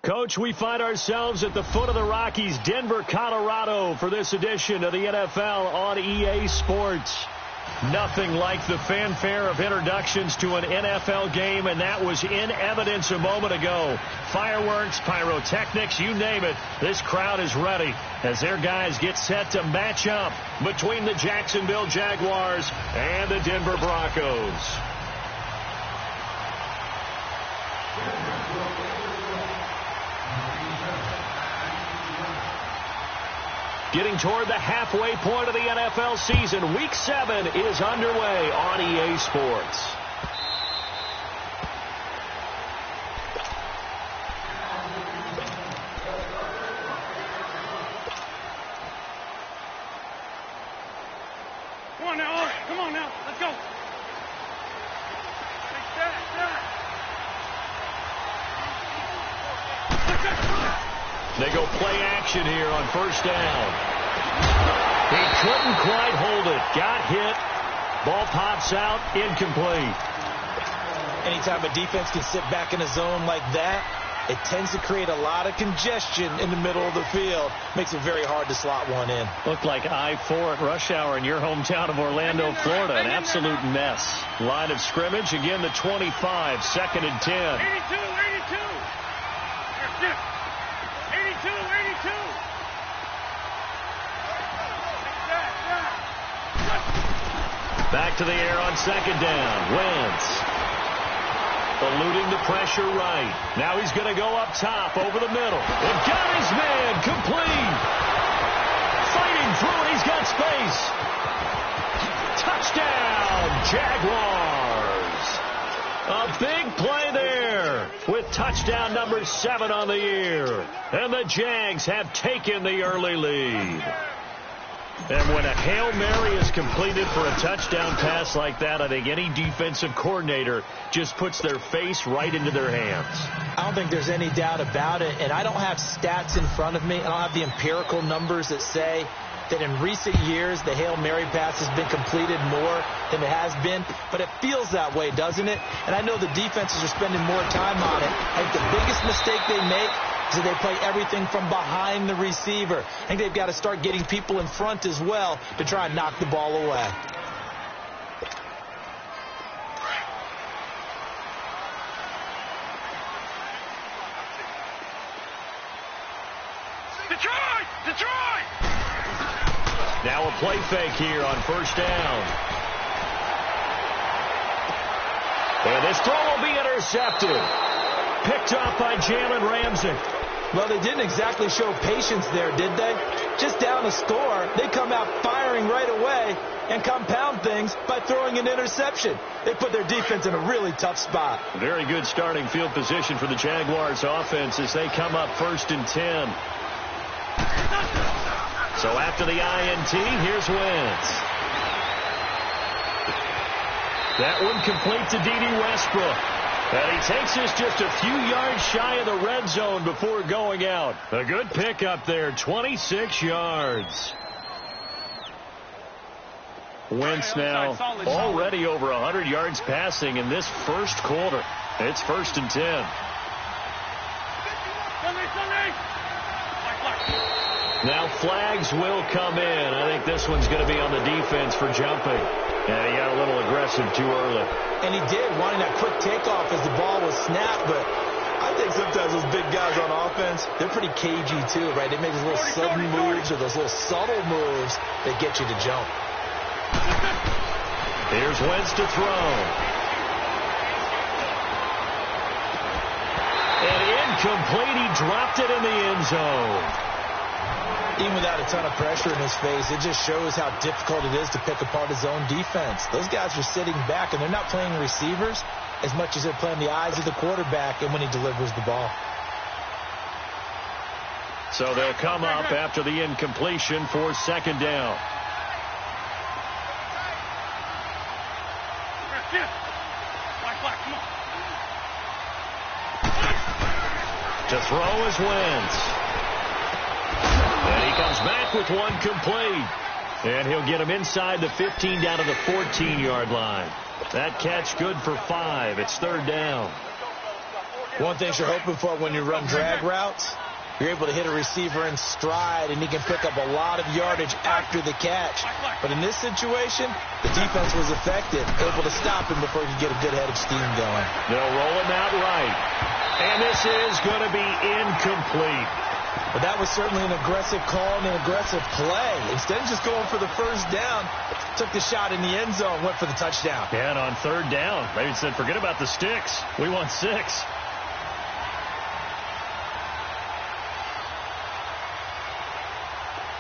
Coach, we find ourselves at the foot of the Rockies, Denver, Colorado, for this edition of the NFL on EA Sports. Nothing like the fanfare of introductions to an NFL game, and that was in evidence a moment ago. Fireworks, pyrotechnics, you name it. This crowd is ready as their guys get set to match up between the Jacksonville Jaguars and the Denver Broncos. Getting toward the halfway point of the NFL season, Week 7 is underway on EA Sports. Come on now, Ollie. Come on now. Let's go. They go play action here on first down. He couldn't quite hold it. Got hit. Ball pops out. Incomplete. Anytime a defense can sit back in a zone like that, it tends to create a lot of congestion in the middle of the field. Makes it very hard to slot one in. Looked like I-4 at rush hour in your hometown of Orlando, Florida. An absolute mess. Line of scrimmage, again the 25, second and 10. 82, 82. 82. Back to the air on second down. Wentz eluding the pressure right. Now he's going to go up top over the middle. And got his man complete. Fighting through it. He's got space. Touchdown, Jaguars. A big play there with touchdown number 7 on the year. And the Jags have taken the early lead. And when a Hail Mary is completed for a touchdown pass like that, I think any defensive coordinator just puts their face right into their hands. I don't think there's any doubt about it. And I don't have stats in front of me. I don't have the empirical numbers that say that in recent years the Hail Mary pass has been completed more than it has been. But it feels that way, doesn't it? And I know the defenses are spending more time on it. I think the biggest mistake they make is that they play everything from behind the receiver. I think they've got to start getting people in front as well to try and knock the ball away. Detroit! Now a play fake here on first down. And this throw will be intercepted. Picked off by Jalen Ramsey. Well, they didn't exactly show patience there, did they? Just down a score, they come out firing right away and compound things by throwing an interception. They put their defense in a really tough spot. Very good starting field position for the Jaguars offense as they come up first and 10. So after the INT, here's Wentz. That one complete to D.D. Westbrook. And he takes us just a few yards shy of the red zone before going out. A good pickup there, 26 yards. Wentz now already over 100 yards passing in this first quarter. It's first and 10. Now flags will come in. I think this one's going to be on the defense for jumping. And he got a little aggressive too early. And he did, wanting that quick takeoff as the ball was snapped. But I think sometimes those big guys on offense, they're pretty cagey too, right? They make those little sudden moves or those little subtle moves that get you to jump. Here's Wentz to throw. And incomplete. He dropped it in the end zone. Even without a ton of pressure in his face, it just shows how difficult it is to pick apart his own defense. Those guys are sitting back, and they're not playing receivers as much as they're playing the eyes of the quarterback and when he delivers the ball. So they'll come up after the incompletion for second down. To throw is Wentz. And he comes back with one complete. And he'll get him inside the 15 down to the 14-yard line. That catch good for 5. It's third down. One thing you're hoping for when you run drag routes, you're able to hit a receiver in stride, and he can pick up a lot of yardage after the catch. But in this situation, the defense was effective, able to stop him before he could get a good head of steam going. They'll roll him out right. And this is going to be incomplete. But that was certainly an aggressive call and an aggressive play. Instead of just going for the first down, took the shot in the end zone, went for the touchdown. Yeah, and on third down, they said, forget about the sticks. We want 6.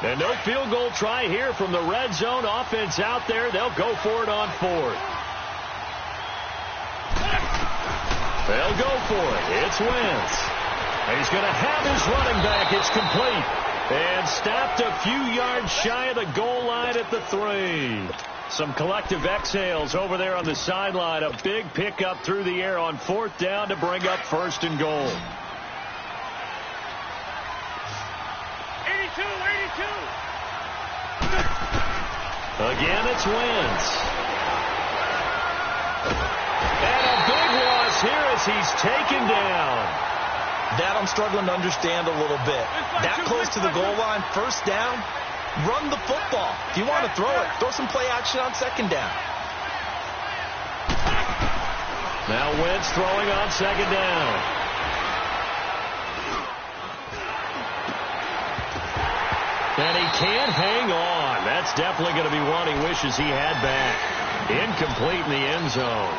And no field goal try here from the red zone. Offense out there. They'll go for it on 4th. They'll go for it. It's Wentz. And he's going to have his running back. It's complete. And stopped a few yards shy of the goal line at the 3. Some collective exhales over there on the sideline. A big pickup through the air on 4th down to bring up 1st and goal. 82. Again, it's Wentz. And a big loss here as he's taken down. That I'm struggling to understand a little bit. That close to the goal line, 1st down, run the football. If you want to throw it, throw some play action on 2nd down. Now Wentz throwing on 2nd down. And he can't hang on. That's definitely going to be one he wishes he had back. Incomplete in the end zone.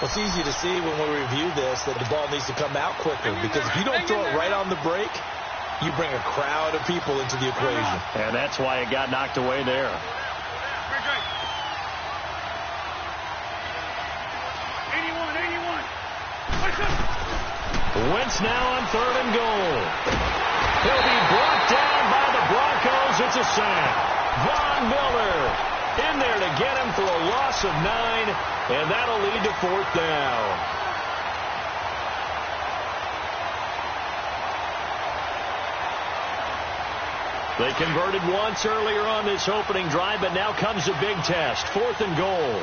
Well, it's easy to see when we review this that the ball needs to come out quicker, because if you don't throw it right on the break, you bring a crowd of people into the equation. And that's why it got knocked away there. Wentz now on 3rd and goal. He'll be brought down by the Broncos. It's a sack. Von Miller in there to get him for a loss of 9, and that'll lead to 4th down. They converted once earlier on this opening drive, but now comes a big test. 4th and goal.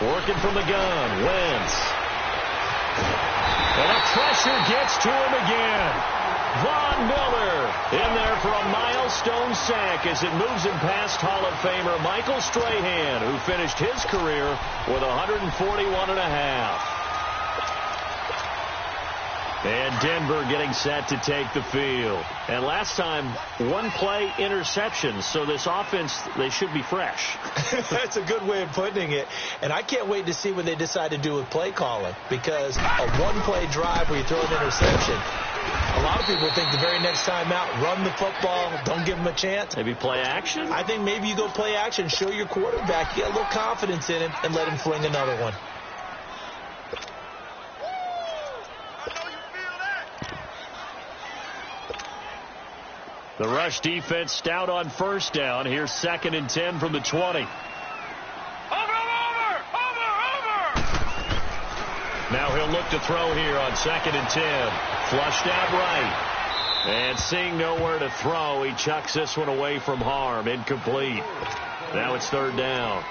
Working from the gun, Wentz. And the pressure gets to him again. Von Miller in there for a milestone sack as it moves him past Hall of Famer Michael Strahan, who finished his career with 141.5. And Denver getting set to take the field. And last time, 1-play interception. So this offense, they should be fresh. That's a good way of putting it. And I can't wait to see what they decide to do with play calling. Because a 1-play drive where you throw an interception, a lot of people think the very next time out, run the football, don't give them a chance. Maybe play action? I think maybe you go play action, show your quarterback, get a little confidence in him, and let him fling another one. The rush defense stout on 1st down. Here's 2nd and 10 from the 20. Over! Now he'll look to throw here on 2nd and 10. Flushed out right. And seeing nowhere to throw, he chucks this one away from harm. Incomplete. Now it's 3rd down.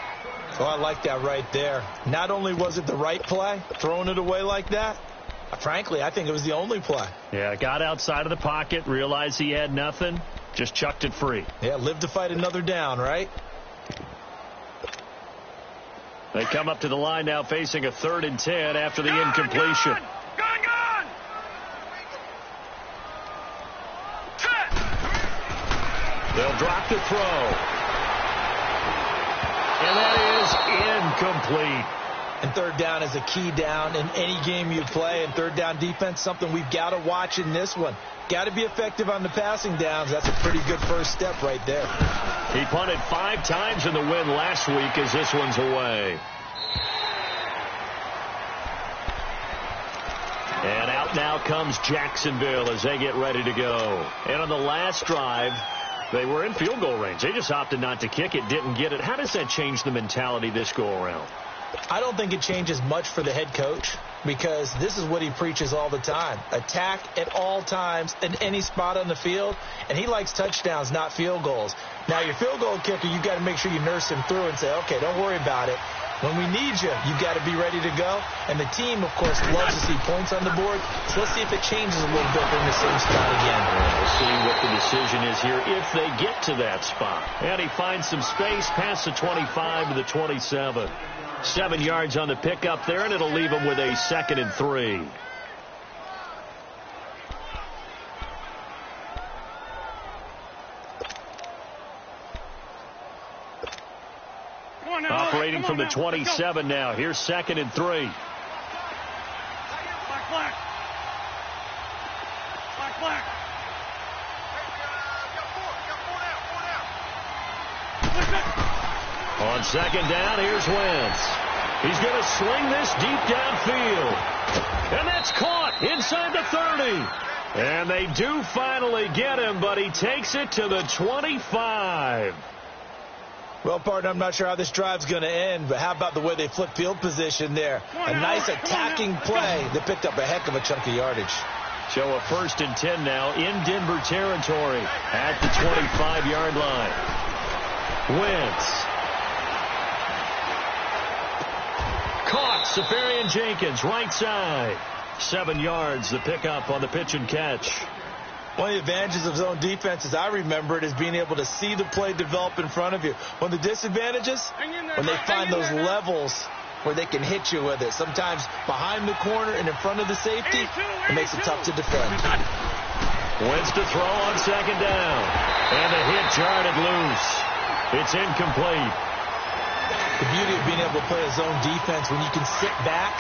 Oh, I like that right there. Not only was it the right play, throwing it away like that, frankly, I think it was the only play. Yeah, got outside of the pocket, realized he had nothing, just chucked it free. Yeah, live to fight another down, right? They come up to the line now facing a 3rd and 10 after the incompletion. Gone! They'll drop the throw. And that is incomplete. And 3rd down is a key down in any game you play. And 3rd down defense, something we've got to watch in this one. Got to be effective on the passing downs. That's a pretty good first step right there. He punted 5 times in the win last week as this one's away. And out now comes Jacksonville as they get ready to go. And on the last drive, They were in field goal range. They just opted not to kick it, didn't get it. How does that change the mentality this go-around? I don't think it changes much for the head coach because this is what he preaches all the time. Attack at all times in any spot on the field, and he likes touchdowns, not field goals. Now, your field goal kicker, you've got to make sure you nurse him through and say, okay, don't worry about it. When we need you, you've got to be ready to go. And the team, of course, loves to see points on the board. So let's see if it changes a little bit in the same spot again. We'll see what the decision is here if they get to that spot. And he finds some space past the 25 to the 27. 7 yards on the pickup there, and it'll leave him with a 2nd and 3. Operating from the 27 now. Here's 2nd and 3. Black, black. Black, black. On 2nd down, here's Wentz. He's going to swing this deep downfield. And that's caught inside the 30. And they do finally get him, but he takes it to the 25. Well, partner, I'm not sure how this drive's going to end, but how about the way they flip field position there? A nice attacking play that picked up a heck of a chunk of yardage. So a 1st and 10 now in Denver territory at the 25-yard line. Wentz. Caught. Safarian Jenkins, right side. 7 yards, the pickup on the pitch and catch. One of the advantages of zone defense, as I remember it, is being able to see the play develop in front of you. One of the disadvantages, when they find those levels where they can hit you with it. Sometimes behind the corner and in front of the safety, it makes it tough to defend. Wentz to throw on 2nd down. And the hit jarred it loose. It's incomplete. The beauty of being able to play a zone defense when you can sit back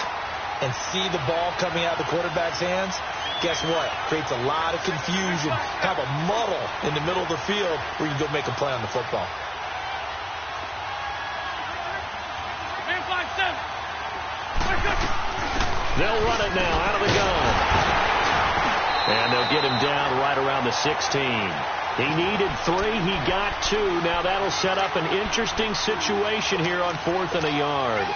and see the ball coming out of the quarterback's hands, guess what? Creates a lot of confusion, kind of a muddle in the middle of the field where you can go make a play on the football. Man, 5-7. They'll run it now out of the gun. And they'll get him down right around the 16. He needed 3. He got 2. Now that'll set up an interesting situation here on 4th and a yard.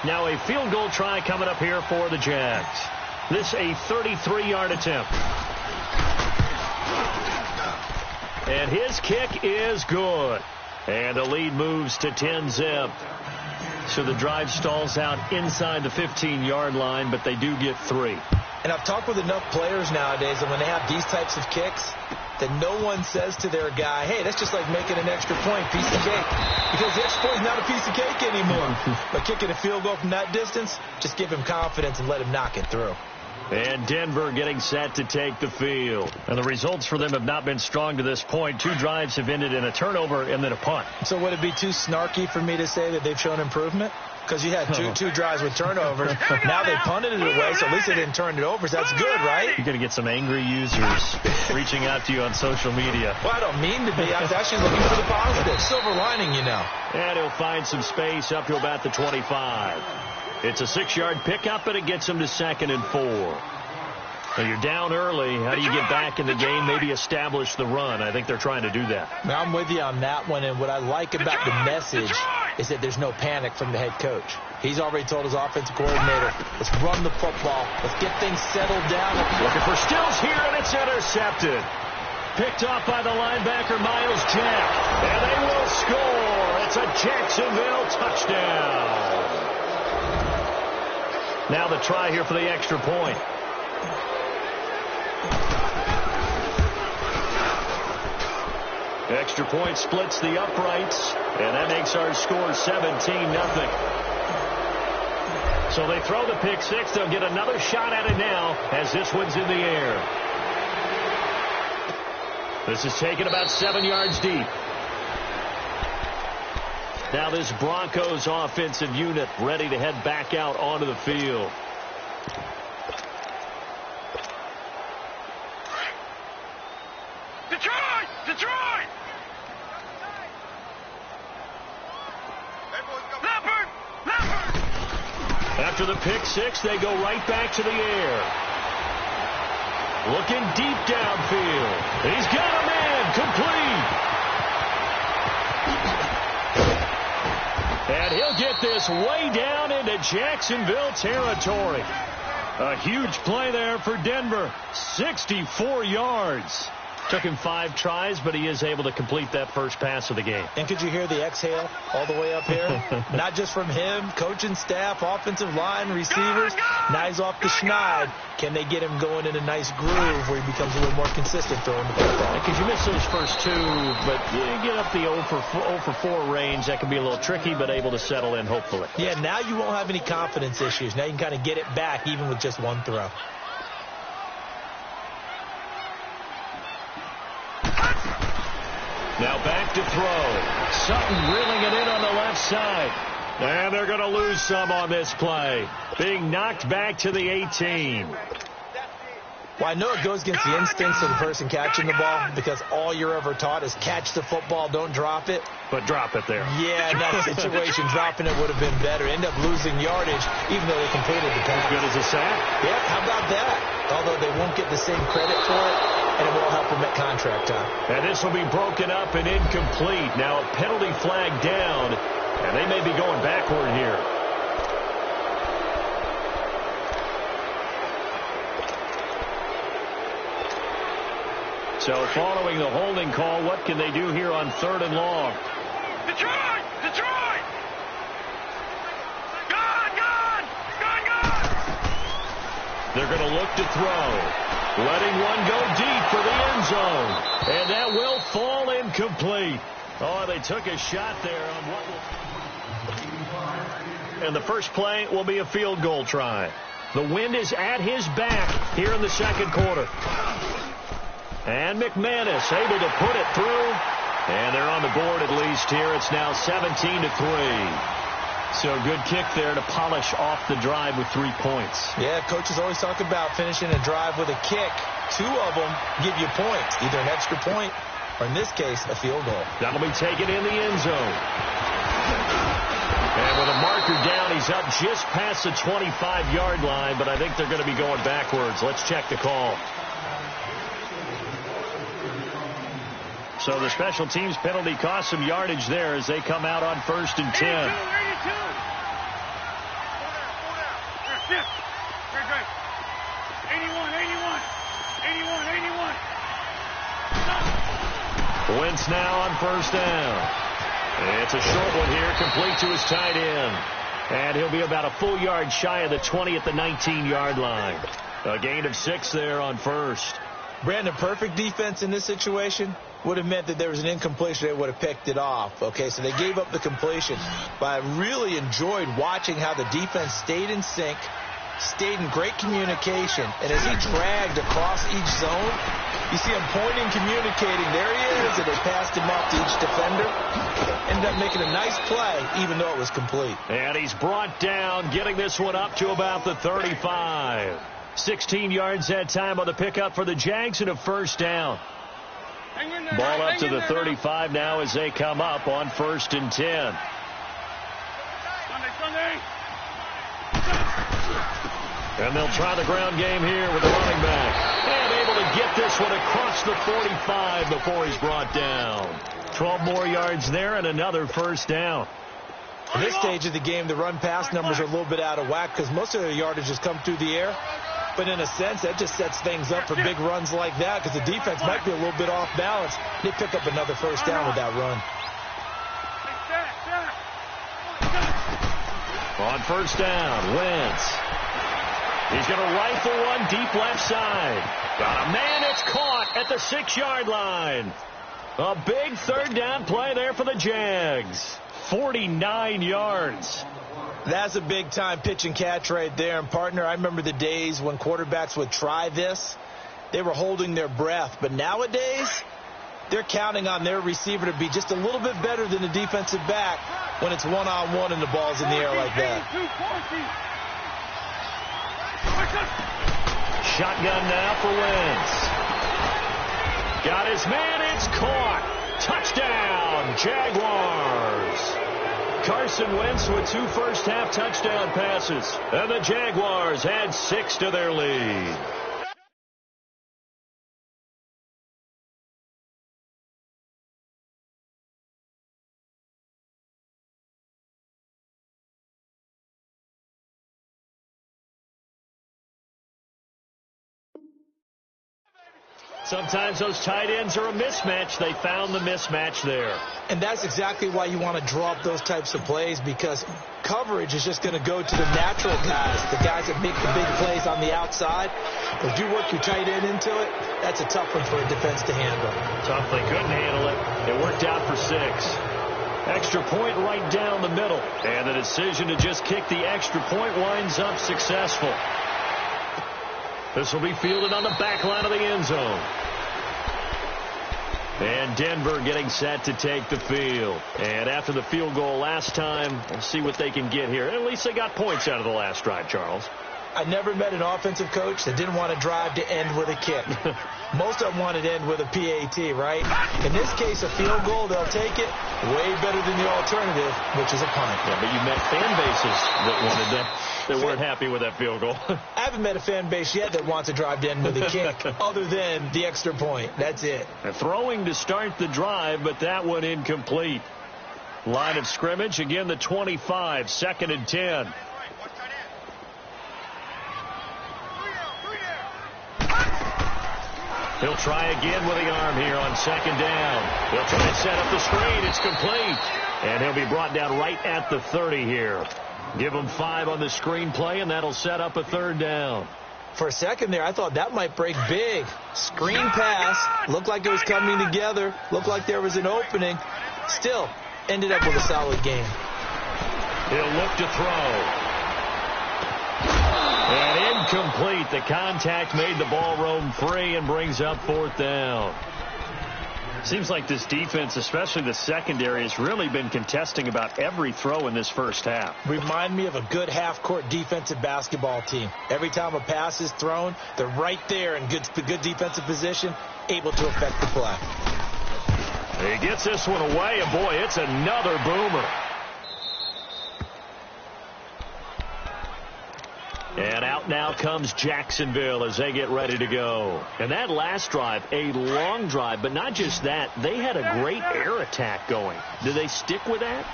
Now a field goal try coming up here for the Jags. This a 33-yard attempt. And his kick is good. And the lead moves to 10-zip. So the drive stalls out inside the 15-yard line, but they do get 3. And I've talked with enough players nowadays that when they have these types of kicks, that no one says to their guy, hey, that's just like making an extra point, piece of cake. Because the extra point is not a piece of cake anymore. But kicking a field goal from that distance, just give him confidence and let him knock it through. And Denver getting set to take the field. And the results for them have not been strong to this point. 2 drives have ended in a turnover and then a punt. So would it be too snarky for me to say that they've shown improvement? Because you had two drives with turnovers. Now they punted it away, so at least they didn't turn it over. So that's good, right? You're going to get some angry users reaching out to you on social media. Well, I don't mean to be. I was actually looking for the positive. Silver lining, you know. And he'll find some space up to about the 25. It's a 6-yard pickup, and it gets him to 2nd and 4. So you're down early. How do you get back in the game, maybe establish the run? I think they're trying to do that. Now, I'm with you on that one, and what I like about the message is that there's no panic from the head coach. He's already told his offensive coordinator, let's run the football. Let's get things settled down. Looking for Stills here, and it's intercepted. Picked off by the linebacker, Miles Jack. And they will score. It's a Jacksonville touchdown. Now the try here for the extra point. Extra point splits the uprights, and that makes our score 17-0. So they throw the pick 6. They'll get another shot at it now as this one's in the air. This is taken about 7 yards deep. Now this Broncos offensive unit ready to head back out onto the field. Detroit! Detroit! After the pick 6, they go right back to the air. Looking deep downfield. He's got a man complete. And he'll get this way down into Jacksonville territory. A huge play there for Denver. 64 yards. Took him 5 tries, but he is able to complete that first pass of the game. And could you hear the exhale all the way up here? Not just from him, coaching staff, offensive line, receivers. Now he's off the schneid. Can they get him going in a nice groove where he becomes a little more consistent throwing the football? Because you miss those first 2, but you get up the 0 for 4 range. That can be a little tricky, but able to settle in, hopefully. Yeah, now you won't have any confidence issues. Now you can kind of get it back even with just one throw. Now back to throw. Sutton reeling it in on the left side. And they're going to lose some on this play. Being knocked back to the 18. Well, I know it goes against the instincts of the person catching the ball because all you're ever taught is catch the football, don't drop it. But drop it there. Yeah, in that situation, dropping it would have been better. End up losing yardage even though they completed the pass. As good as a sack. Yeah, how about that? Although they won't get the same credit for it, and it won't help them at contract time. And this will be broken up and incomplete. Now a penalty flag down, and they may be going backward here. So following the holding call, what can they do here on 3rd and long? Detroit! Detroit! Gone! Gone! Gone! Gone! They're going to look to throw. Letting one go deep for the end zone. And that will fall incomplete. Oh, they took a shot there on what will... And the first play will be a field goal try. The wind is at his back here in the second quarter. And McManus able to put it through. And they're on the board at least here. It's now 17-3. So good kick there to polish off the drive with 3 points. Yeah, coaches always talk about finishing a drive with a kick. 2 of them give you points, either an extra point or, in this case, a field goal. That'll be taken in the end zone. And with a marker down, he's up just past the 25-yard line, but I think they're going to be going backwards. Let's check the call. So the special teams penalty cost some yardage there as they come out on 1st and 10. 82! 82! 81! 81! 81! Wentz now on 1st down. It's a short one here, complete to his tight end. And he'll be about a full yard shy of the 20 at the 19-yard line. A gain of 6 there on 1st. Brandon, perfect defense in this situation would have meant that there was an incompletion. They would have picked it off. Okay, so they gave up the completion. But I really enjoyed watching how the defense stayed in sync, stayed in great communication. And as he dragged across each zone, you see him pointing, communicating. There he is, and they passed him off to each defender. Ended up making a nice play, even though it was complete. And he's brought down, getting this one up to about the 35. 16 yards that time on the pickup for the Jags and a 1st down. Ball up to the 35 now as they come up on 1st and 10. Sunday. And they'll try the ground game here with the running back. And able to get this one across the 45 before he's brought down. 12 more yards there and another 1st down. At this stage of the game, the run-pass numbers are a little bit out of whack because most of their yardage has come through the air. But in a sense, that just sets things up for big runs like that because the defense might be a little bit off balance. They pick up another 1st down with that run. On 1st down, Wentz. He's going to rifle one deep left side. Got a man, it's caught at the 6-yard line. A big 3rd down play there for the Jags. 49 yards. That's a big-time pitch and catch right there. And, partner, I remember the days when quarterbacks would try this. They were holding their breath. But nowadays, they're counting on their receiver to be just a little bit better than the defensive back when it's one-on-one and the ball's in the air like that. Shotgun now for Wentz. Got his man, it's caught. Touchdown, Jaguars. Carson Wentz with 2 first-half touchdown passes. And the Jaguars add 6 to their lead. Sometimes those tight ends are a mismatch. They found the mismatch there. And that's exactly why you want to draw up those types of plays, because coverage is just going to go to the natural guys, the guys that make the big plays on the outside. But if you work your tight end into it, that's a tough one for a defense to handle. Tough, they couldn't handle it. It worked out for 6. Extra point right down the middle. And the decision to just kick the extra point winds up successful. This will be fielded on the back line of the end zone. And Denver getting set to take the field. And after the field goal last time, we'll see what they can get here. At least they got points out of the last drive, Charles. I never met an offensive coach that didn't want to drive to end with a kick. Most of them wanted to end with a PAT, right? In this case, a field goal, they'll take it. Way better than the alternative, which is a punt. Yeah, but you met fan bases that wanted that. They weren't happy with that field goal. I haven't met a fan base yet that wants to drive to end with a kick other than the extra point. That's it. And throwing to start the drive, but that one incomplete. Line of scrimmage, again the 25, 2nd and 10. He'll try again with the arm here on 2nd down. He'll try to set up the screen. It's complete. And he'll be brought down right at the 30 here. Give him 5 on the screen play, and that'll set up a 3rd down. For a second there, I thought that might break big. Screen pass. Looked like it was coming together. Looked like there was an opening. Still, ended up with a solid game. He'll look to throw. And incomplete. The contact made the ball roam free and brings up 4th down. Seems like this defense, especially the secondary, has really been contesting about every throw in this first half. Remind me of a good half-court defensive basketball team. Every time a pass is thrown, they're right there in good defensive position, able to affect the play. He gets this one away, and boy, it's another boomer. And out now comes Jacksonville as they get ready to go. And that last drive, a long drive, but not just that. They had a great air attack going. Do they stick with that?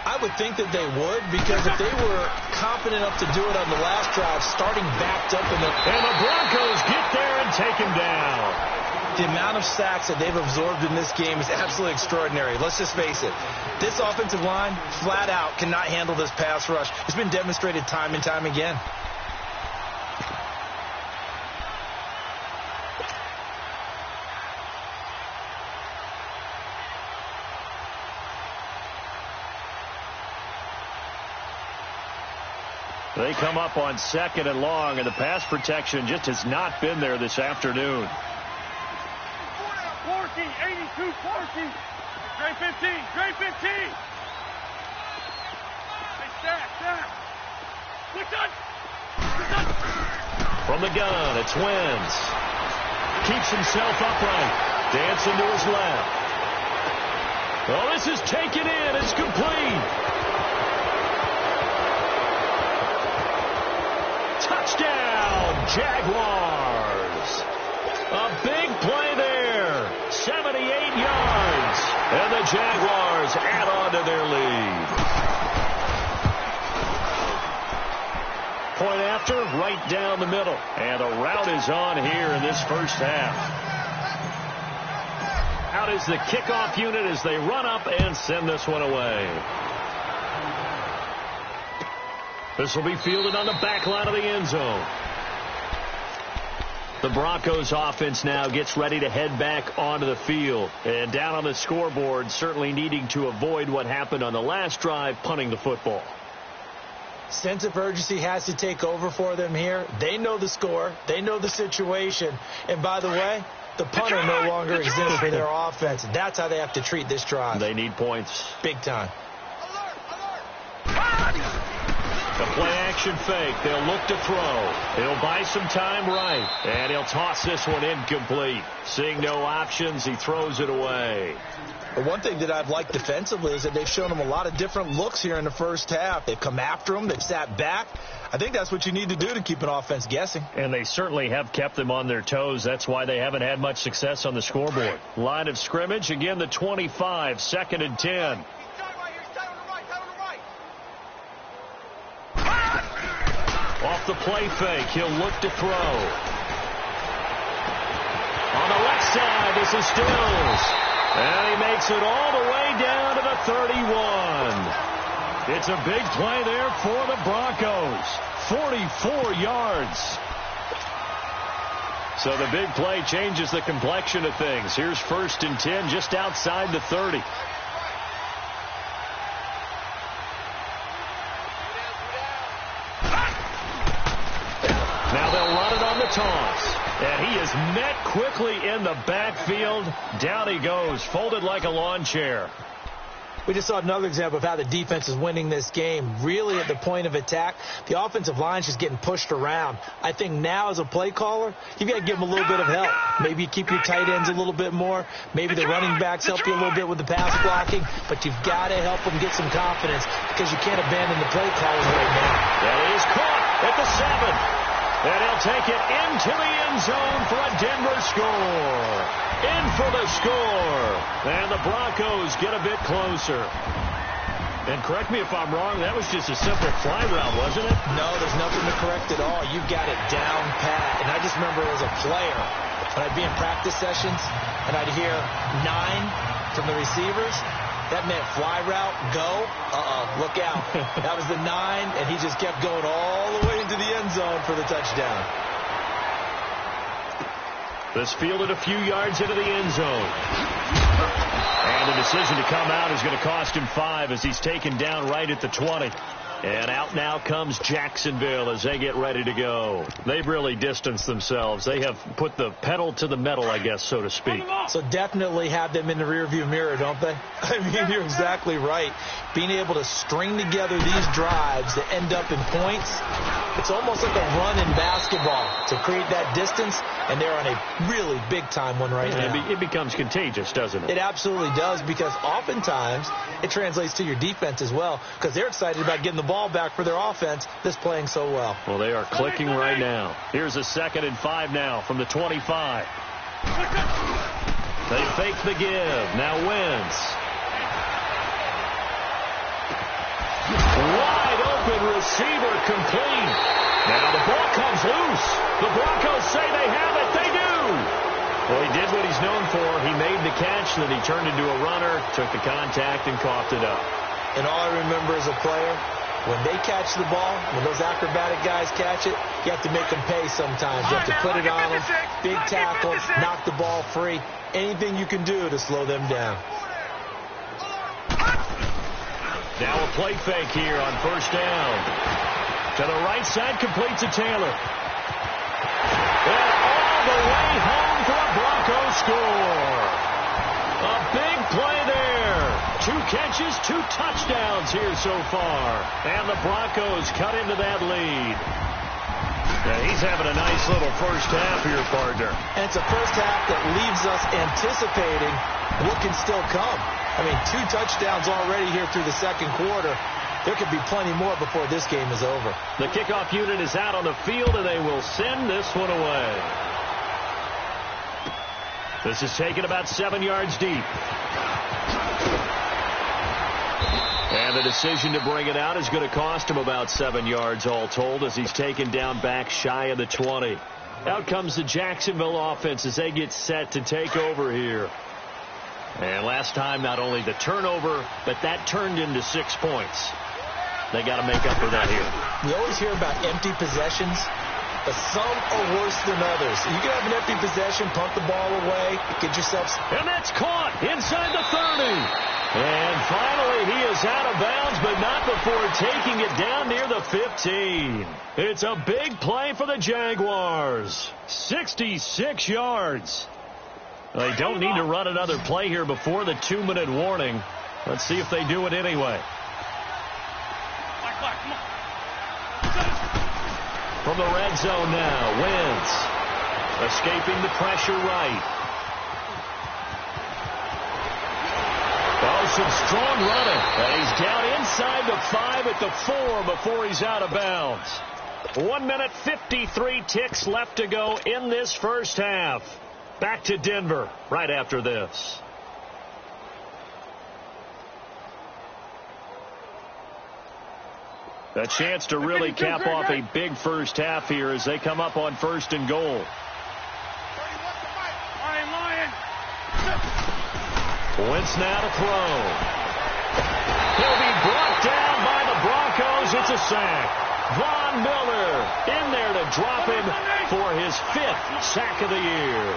I would think that they would, because if they were confident enough to do it on the last drive, starting backed up in the... And the Broncos get there and take him down. The amount of sacks that they've absorbed in this game is absolutely extraordinary. Let's just face it. This offensive line, flat out, cannot handle this pass rush. It's been demonstrated time and time again. They come up on 2nd and long, and the pass protection just has not been there this afternoon. 40, 82, 40. Grade 15, grade 15. Hey, stack. From the gun, it's Wentz. Keeps himself upright. Dancing to his left. Oh, this is taken in. It's complete. Touchdown, Jaguars. A big play there. 78 yards. And the Jaguars add on to their lead. Point after, right down the middle. And a route is on here in this first half. Out is the kickoff unit as they run up and send this one away. This will be fielded on the back line of the end zone. The Broncos offense now gets ready to head back onto the field. And down on the scoreboard, certainly needing to avoid what happened on the last drive, punting the football. Sense of urgency has to take over for them here. They know the score. They know the situation. And by the way, the punter no longer exists for their offense. That's how they have to treat this drive. They need points. Big time. The play-action fake. They'll look to throw. He'll buy some time right. And he'll toss this one incomplete. Seeing no options, he throws it away. But one thing that I've liked defensively is that they've shown him a lot of different looks here in the first half. They've come after him. They've sat back. I think that's what you need to do to keep an offense guessing. And they certainly have kept them on their toes. That's why they haven't had much success on the scoreboard. Line of scrimmage, again the 25, 2nd and 10. Off the play fake, he'll look to throw. On the left side. This is Stills. And he makes it all the way down to the 31. It's a big play there for the Broncos. 44 yards. So the big play changes the complexion of things. Here's 1st and 10 just outside the 30. Now they'll run it on the toss. And he is met quickly in the backfield. Down he goes, folded like a lawn chair. We just saw another example of how the defense is winning this game. Really at the point of attack, the offensive line is just getting pushed around. I think now as a play caller, you've got to give them a little bit of help. Maybe you keep your tight ends a little bit more. Maybe the running backs help you a little bit with the pass blocking. But you've got to help them get some confidence because you can't abandon the play calling right now. That is caught at the 7. And he'll take it into the end zone for a Denver score. In for the score. And the Broncos get a bit closer. And correct me if I'm wrong, that was just a simple fly route, wasn't it? No, there's nothing to correct at all. You got it down pat. And I just remember as a player, when I'd be in practice sessions, and I'd hear 9 from the receivers, that meant fly route, go, look out. That was the 9, and he just kept going all the way into the end zone for the touchdown. This fielded a few yards into the end zone. And the decision to come out is going to cost him 5 as he's taken down right at the 20. And out now comes Jacksonville as they get ready to go. They've really distanced themselves. They have put the pedal to the metal, I guess, so to speak. So definitely have them in the rearview mirror, don't they? I mean, you're exactly right. Being able to string together these drives that end up in points, it's almost like a run in basketball to create that distance, and they're on a really big-time one right now. It becomes contagious, doesn't it? It absolutely does, because oftentimes it translates to your defense as well, because they're excited about getting the ball back for their offense that's playing so well. Well, they are clicking right now. Here's a 2nd and 5 now from the 25. They fake the give. Now Wentz. Wide open receiver complete. Now the ball comes loose. The Broncos say they have it. They do. Well, he did what he's known for. He made the catch, then he turned into a runner, took the contact, and coughed it up. And all I remember as a player, when they catch the ball, when those acrobatic guys catch it, you have to make them pay sometimes. You have to put it on them, big tackle, knock the ball free. Anything you can do to slow them down. Now a play fake here on 1st down. To the right side, completes to Taylor. And all the way home for a Broncos score. A big play there. 2 catches, 2 touchdowns here so far. And the Broncos cut into that lead. Yeah, he's having a nice little first half here, partner. And it's a first half that leaves us anticipating what can still come. I mean, 2 touchdowns already here through the second quarter. There could be plenty more before this game is over. The kickoff unit is out on the field, and they will send this one away. This is taken about 7 yards deep. And the decision to bring it out is going to cost him about 7 yards all told as he's taken down back shy of the 20. Out comes the Jacksonville offense as they get set to take over here. And last time, not only the turnover, but that turned into 6 points. They got to make up for that here. We always hear about empty possessions, but some are worse than others. You can have an empty possession, punt the ball away, get yourself... And that's caught inside the 30. And finally, he is out of bounds, but not before taking it down near the 15. It's a big play for the Jaguars. 66 yards. They don't need to run another play here before the 2-minute warning. Let's see if they do it anyway. From the red zone now, Wentz escaping the pressure right. Oh, some strong running. And he's down inside the 5 at the 4 before he's out of bounds. 1 minute, 53 ticks left to go in this first half. Back to Denver right after this. A chance to really cap off a big first half here as they come up on 1st and goal. Lion, Lion. Wentz now to throw. He'll be brought down by the Broncos. It's a sack. Von Miller in there to drop him for his 5th sack of the year.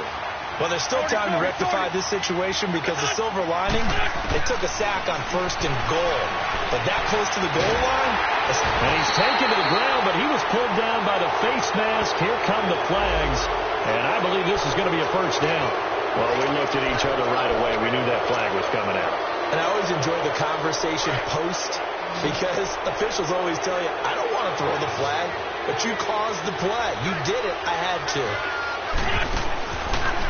Well, there's still time to rectify this situation because the silver lining, they took a sack on 1st and goal. But that close to the goal line. And he's taken to the ground, but he was pulled down by the face mask. Here come the flags. And I believe this is going to be a first down. Well, we looked at each other right away. We knew that flag was coming out. And I always enjoy the conversation post because officials always tell you, I don't want to throw the flag, but you caused the play. You did it. I had to.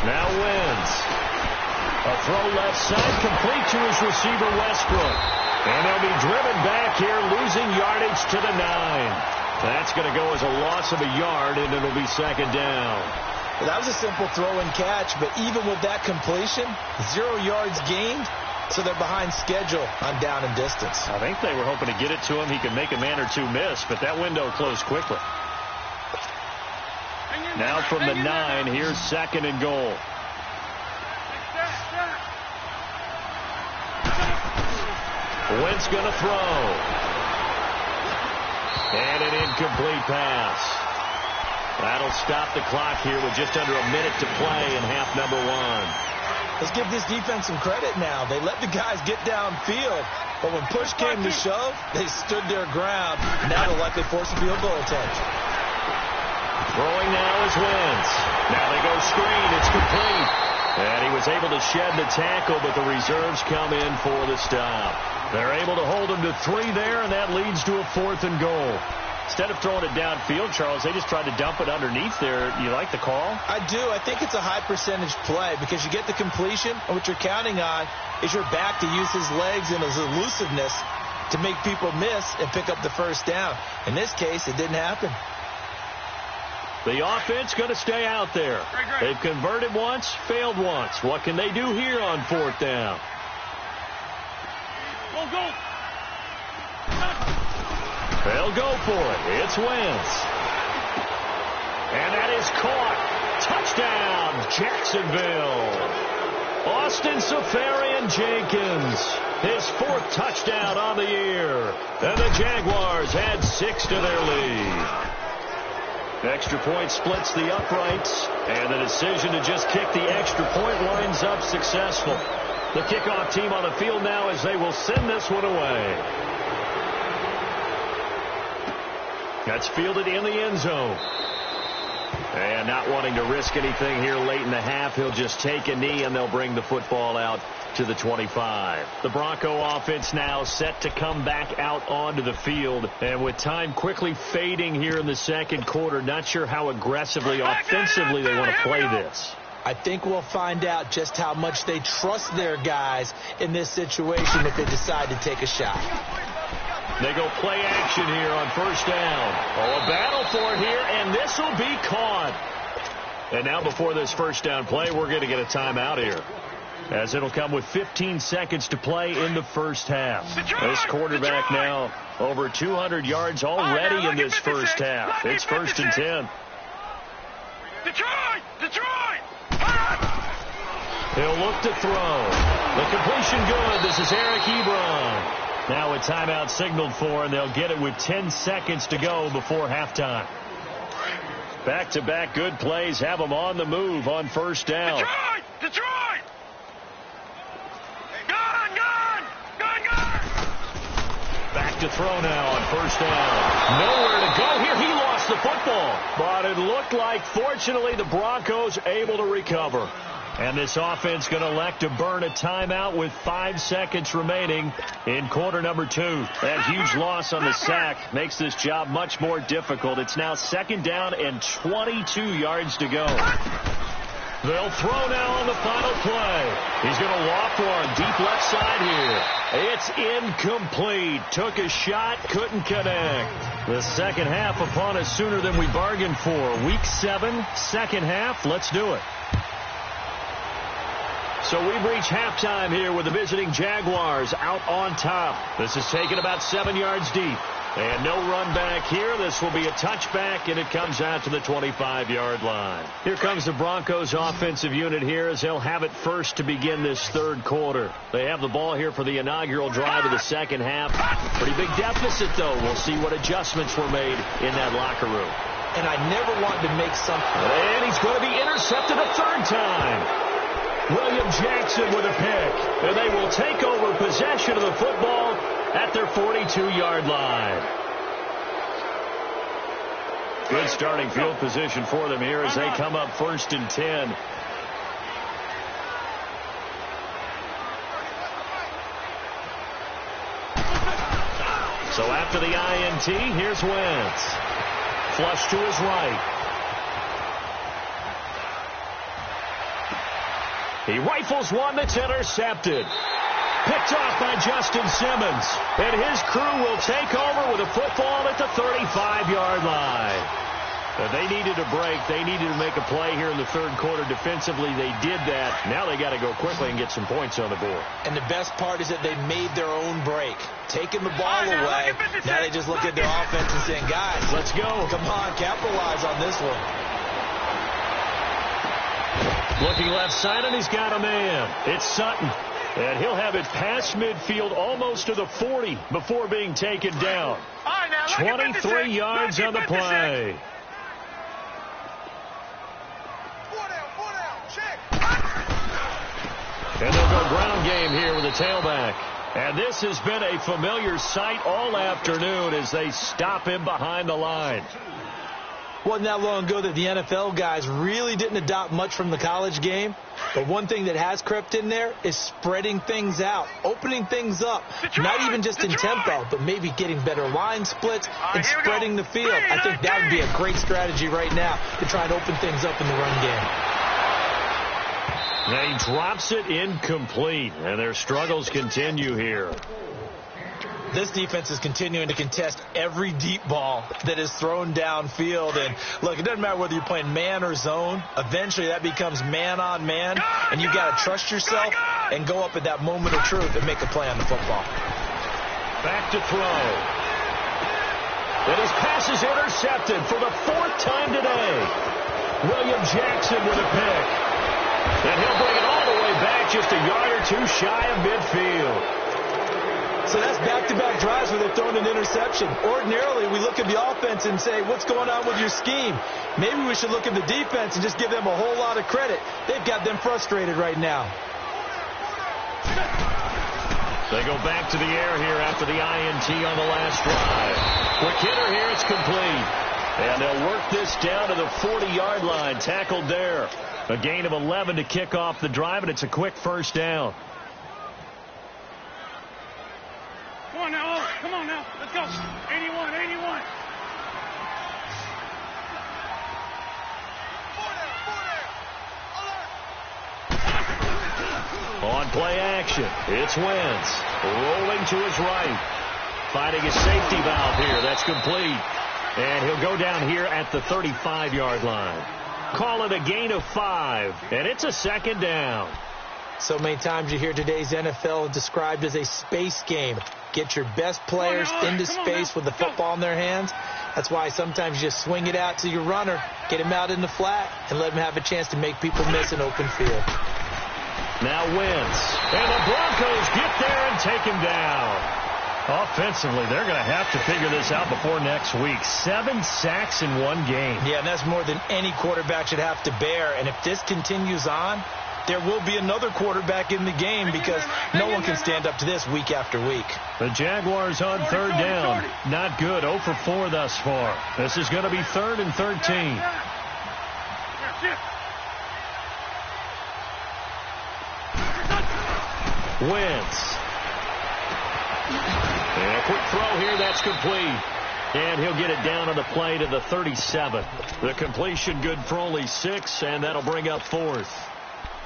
Now Wentz. A throw left side, complete to his receiver, Westbrook. And they'll be driven back here, losing yardage to the 9. That's going to go as a loss of a yard, and it'll be 2nd down. Well, that was a simple throw and catch, but even with that completion, 0 yards gained, so they're behind schedule on down and distance. I think they were hoping to get it to him. He could make a man or two miss, but that window closed quickly. Now from the 9, here's 2nd and goal. Wentz going to throw. And an incomplete pass. That'll stop the clock here with just under a minute to play in half number 1. Let's give this defense some credit now. They let the guys get downfield, but when push came to shove, they stood their ground. Now they'll likely force a field goal attempt. Throwing now is Wentz. Now they go screen. It's complete. And he was able to shed the tackle, but the reserves come in for the stop. They're able to hold him to 3 there, and that leads to a 4th and goal. Instead of throwing it downfield, Charles, they just tried to dump it underneath there. You like the call? I do. I think it's a high percentage play because you get the completion, and what you're counting on is your back to use his legs and his elusiveness to make people miss and pick up the first down. In this case, it didn't happen. The offense going to stay out there. They've converted once, failed once. What can they do here on 4th down? Go. They'll go for it. It's Wentz. And that is caught. Touchdown, Jacksonville. Austin Seferian-Jenkins, his 4th touchdown on the year. And the Jaguars add 6 to their lead. Extra point splits the uprights, and the decision to just kick the extra point winds up successful. The kickoff team on the field now as they will send this one away. That's fielded in the end zone. And not wanting to risk anything here late in the half, he'll just take a knee and they'll bring the football out to the 25. The Bronco offense now set to come back out onto the field. And with time quickly fading here in the 2nd quarter, not sure how aggressively, offensively they want to play this. I think we'll find out just how much they trust their guys in this situation if they decide to take a shot. They go play action here on 1st down. Oh, a battle for it here, and this will be caught. And now before this 1st down play, we're going to get a timeout here, as it'll come with 15 seconds to play in the 1st half. This quarterback now over 200 yards already in this 1st half. It's 1st and 10. Detroit! He'll look to throw. The completion good. This is Eric Ebron. Now a timeout signaled for, and they'll get it with 10 seconds to go before halftime. Back-to-back good plays have them on the move on 1st down. Detroit! Gone! Back to throw now on 1st down. Nowhere to go here. He lost the football. But it looked like, fortunately, the Broncos able to recover. And this offense going to elect to burn a timeout with 5 seconds remaining in quarter number 2. That huge loss on the sack makes this job much more difficult. It's now 2nd down and 22 yards to go. They'll throw now on the final play. He's going to loft one deep left side here. It's incomplete. Took a shot, couldn't connect. The 2nd half upon us sooner than we bargained for. Week 7, 2nd half. Let's do it. So we've reached halftime here with the visiting Jaguars out on top. This is taken about 7 yards deep. And no run back here. This will be a touchback, and it comes out to the 25-yard line. Here comes the Broncos offensive unit here as they'll have it first to begin this third quarter. They have the ball here for the inaugural drive of the second half. Pretty big deficit, though. We'll see what adjustments were made in that locker room. And I never wanted to make something. And he's going to be intercepted a third time. William Jackson with a pick. And they will take over possession of the football at their 42-yard line. Good starting field position for them here as they come up 1st and 10. So after the INT, here's Wentz. Flush to his right. He rifles one that's intercepted. Picked off by Justin Simmons. And his crew will take over with a football at the 35-yard line. They needed a break. They needed to make a play here in the third quarter defensively. They did that. Now they got to go quickly and get some points on the board. And the best part is that they made their own break. Taking the ball away. Now they just look at their offense and saying, guys, let's go. Come on, capitalize on this one. Looking left side, and he's got a man. It's Sutton. And he'll have it past midfield almost to the 40 before being taken down. 23 yards on the play. And they'll go ground game here with a tailback. And this has been a familiar sight all afternoon as they stop him behind the line. Wasn't that long ago that the NFL guys really didn't adopt much from the college game. But one thing that has crept in there is spreading things out, opening things up, not even just in tempo, but maybe getting better line splits and spreading the field. I think that would be a great strategy right now to try and open things up in the run game. Now he drops it incomplete, and their struggles continue here. This defense is continuing to contest every deep ball that is thrown downfield. And, look, it doesn't matter whether you're playing man or zone. Eventually that becomes man on man, and you've got to trust yourself and go up at that moment of truth and make a play on the football. Back to throw. And his pass is intercepted for the 4th time today. William Jackson with a pick. And he'll bring it all the way back just a yard or two shy of midfield. So that's back-to-back drives where they've thrown an interception. Ordinarily, we look at the offense and say, what's going on with your scheme? Maybe we should look at the defense and just give them a whole lot of credit. They've got them frustrated right now. They go back to the air here after the INT on the last drive. Quick hitter here, it's complete. And they'll work this down to the 40-yard line. Tackled there. A gain of 11 to kick off the drive, and it's a quick first down. Come on now, come on now, let's go. 81, 81. On play action, it's Wentz. Rolling to his right. Finding a safety valve here. That's complete. And he'll go down here at the 35-yard line. Call it a gain of 5. And it's a second down. So many times you hear today's NFL described as a space game. Get your best players into space with the football in their hands. That's why sometimes you just swing it out to your runner, get him out in the flat, and let him have a chance to make people miss an open field. Now Wentz. And the Broncos get there and take him down. Offensively, they're going to have to figure this out before next week. 7 sacks in one game. Yeah, and that's more than any quarterback should have to bear. And if this continues on, there will be another quarterback in the game because no one can stand up to this week after week. The Jaguars on third down. Not good. 0 for 4 thus far. This is going to be 3rd and 13. Wentz. And a quick throw here. That's complete. And he'll get it down on the play to the 37. The completion good for only 6, and that'll bring up 4th.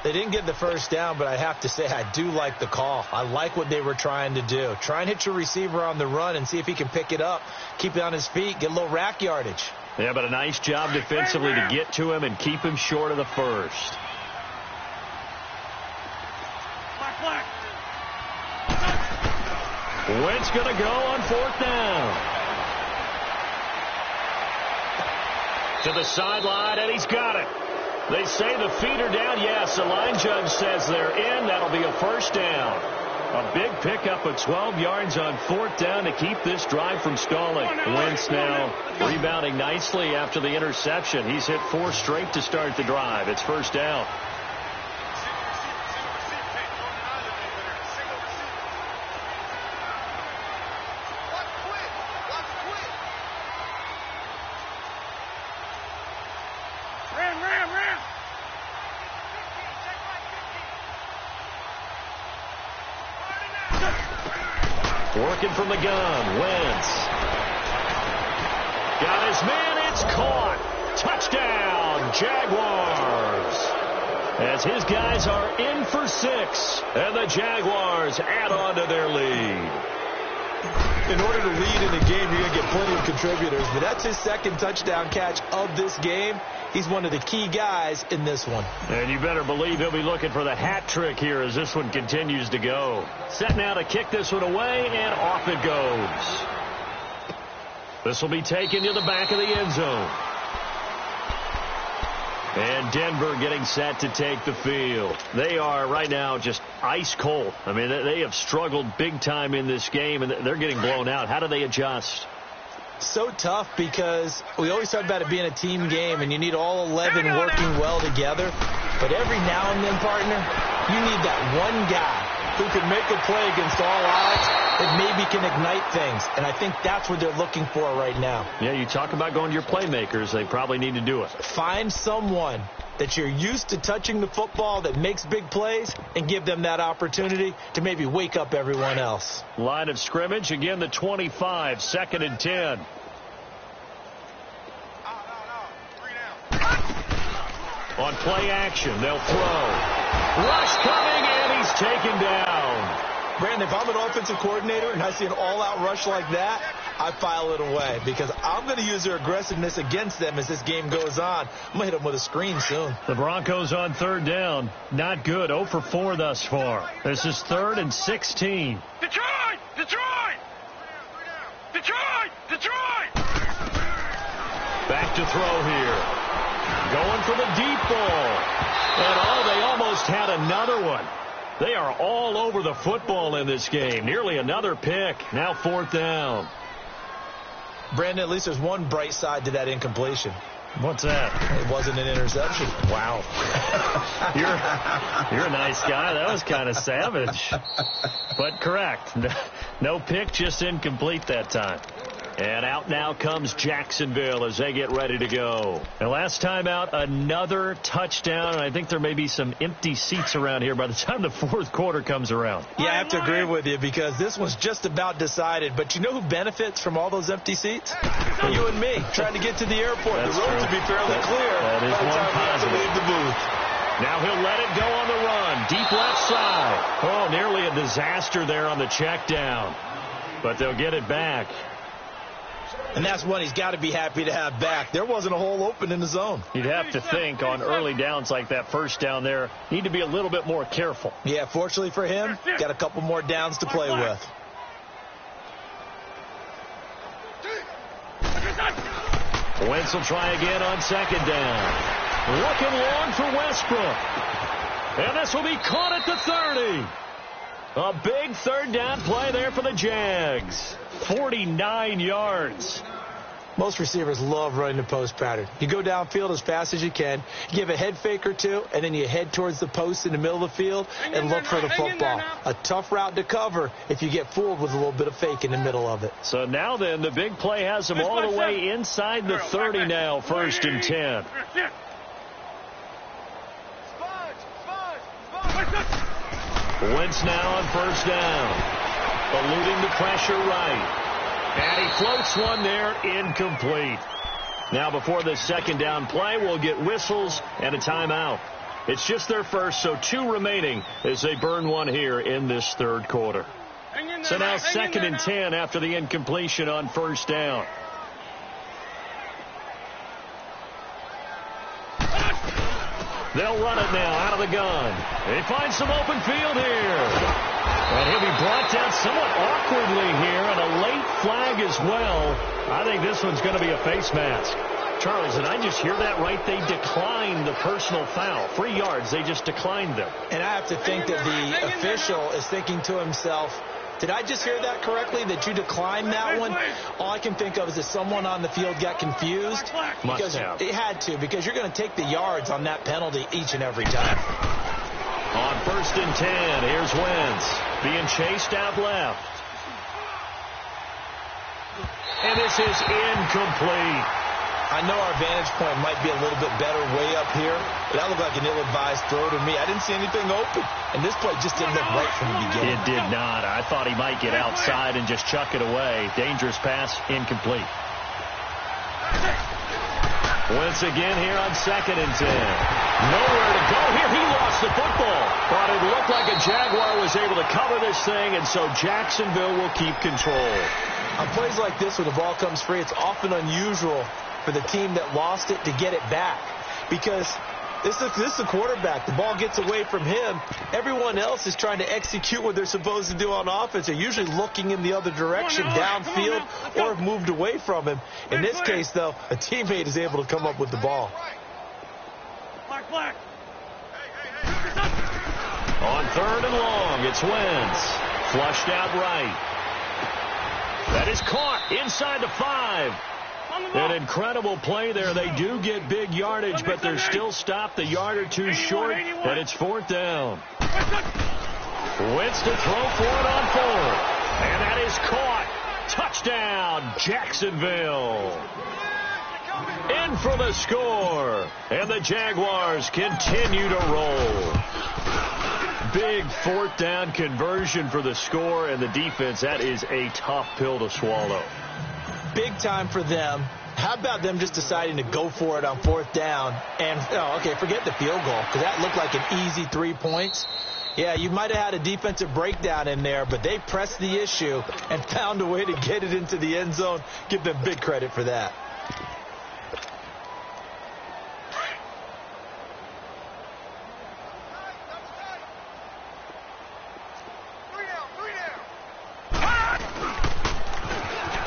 They didn't get the first down, but I have to say I do like the call. I like what they were trying to do. Try and hit your receiver on the run and see if he can pick it up, keep it on his feet, get a little rack yardage. Yeah, but a nice job defensively to get to him and keep him short of the first. Wentz going to go on 4th down. To the sideline, and he's got it. They say the feet are down. Yes, the line judge says they're in. That'll be a first down. A big pickup of 12 yards on fourth down to keep this drive from stalling. Wentz now rebounding nicely after the interception. He's hit 4 straight to start the drive. It's first down. Working from the gun, Wentz. Got his man, it's caught. Touchdown, Jaguars. As his guys are in for 6, and the Jaguars add on to their lead. In order to lead in a game, you're going to get plenty of contributors, but that's his second touchdown catch of this game. He's one of the key guys in this one. And you better believe he'll be looking for the hat trick here as this one continues to go. Set now to kick this one away, and off it goes. This will be taken to the back of the end zone. And Denver getting set to take the field. They are right now just ice cold. I mean, they have struggled big time in this game, and they're getting blown out. How do they adjust? So tough because we always talk about it being a team game, and you need all 11 working well together. But every now and then, partner, you need that one guy who can make a play against all odds that maybe can ignite things. And I think that's what they're looking for right now. Yeah, you talk about going to your playmakers. They probably need to do it. Find someone that you're used to touching the football that makes big plays and give them that opportunity to maybe wake up everyone else. Line of scrimmage, again the 25, 2nd and 10. On play action, they'll throw. Rush coming, and he's taken down. Brandon, if I'm an offensive coordinator and I see an all-out rush like that, I file it away because I'm going to use their aggressiveness against them as this game goes on. I'm going to hit them with a screen soon. The Broncos on 3rd down. Not good. 0 for 4 thus far. This is 3rd and 16. Detroit! Detroit! Detroit! Detroit! Back to throw here. Going for the deep ball. And they almost had another one. They are all over the football in this game. Nearly another pick. Now 4th down. Brandon, at least there's one bright side to that incompletion. What's that? It wasn't an interception. Wow. You're a nice guy. That was kind of savage. But correct. No pick, just incomplete that time. And out now comes Jacksonville as they get ready to go. And last time out, another touchdown. And I think there may be some empty seats around here by the time the 4th quarter comes around. Yeah, I have to agree with you because this one's just about decided. But you know who benefits from all those empty seats? You and me, trying to get to the airport. That's the roads true. will be fairly clear that is by the one time we have to positive. leave the booth. Now he'll let it go on the run. Deep left side. Oh, nearly a disaster there on the check down. But they'll get it back. And that's one he's got to be happy to have back. There wasn't a hole open in the zone. You'd have to think on early downs like that first down there, need to be a little bit more careful. Yeah, fortunately for him, got a couple more downs to play with. Wentz will try again on 2nd down. Looking long for Westbrook. And this will be caught at the 30. A big 3rd down play there for the Jags. 49 yards. Most receivers love running the post pattern. You go downfield as fast as you can, you give a head fake or two, and then you head towards the post in the middle of the field and look for the football. A tough route to cover if you get fooled with a little bit of fake in the middle of it. So now then, the big play has them all the way inside the 30 now, 1st and 10. Wentz now on 1st down. Eluding the pressure right. And he floats one there, incomplete. Now before the 2nd down play, we'll get whistles and a timeout. It's just their first, so 2 remaining as they burn one here in this 3rd quarter. So now 2nd and 10 after the incompletion on 1st down. They'll run it now out of the gun. They find some open field here. And he'll be brought down somewhat awkwardly here, and a late flag as well. I think this one's going to be a face mask. Charles, did I just hear that right? They declined the personal foul. 3 yards, they just declined them. And I have to think that the official is thinking to himself, did I just hear that correctly, that you declined that one? All I can think of is that someone on the field got confused. Because it had to, because you're going to take the yards on that penalty each and every time. On 1st and 10, here's Wentz being chased out left. And this is incomplete. I know our vantage point might be a little bit better way up here, but that looked like an ill-advised throw to me. I didn't see anything open, and this play just didn't look right from the beginning. It did not. I thought he might get outside and just chuck it away. Dangerous pass, incomplete. Once again here on 2nd and 10. Nowhere to go here. He lost the football. But it looked like a Jaguar was able to cover this thing, and so Jacksonville will keep control. On plays like this where the ball comes free, it's often unusual for the team that lost it to get it back. Because this is a quarterback. The ball gets away from him. Everyone else is trying to execute what they're supposed to do on offense. They're usually looking in the other direction, downfield, or have moved away from him. In this case, though, a teammate is able to come up with the ball. On 3rd and long, it's Wentz. Flushed out right. That is caught inside the 5. An incredible play there. They do get big yardage, but they're still stopped a yard or two short, and it's 4th down. Wentz to throw for it on 4th. And that is caught. Touchdown, Jacksonville. In for the score. And the Jaguars continue to roll. Big 4th down conversion for the score, and the defense, that is a tough pill to swallow. Big time for them. How about them just deciding to go for it on 4th down? And, forget the field goal, because that looked like an easy 3 points. Yeah, you might have had a defensive breakdown in there, but they pressed the issue and found a way to get it into the end zone. Give them big credit for that.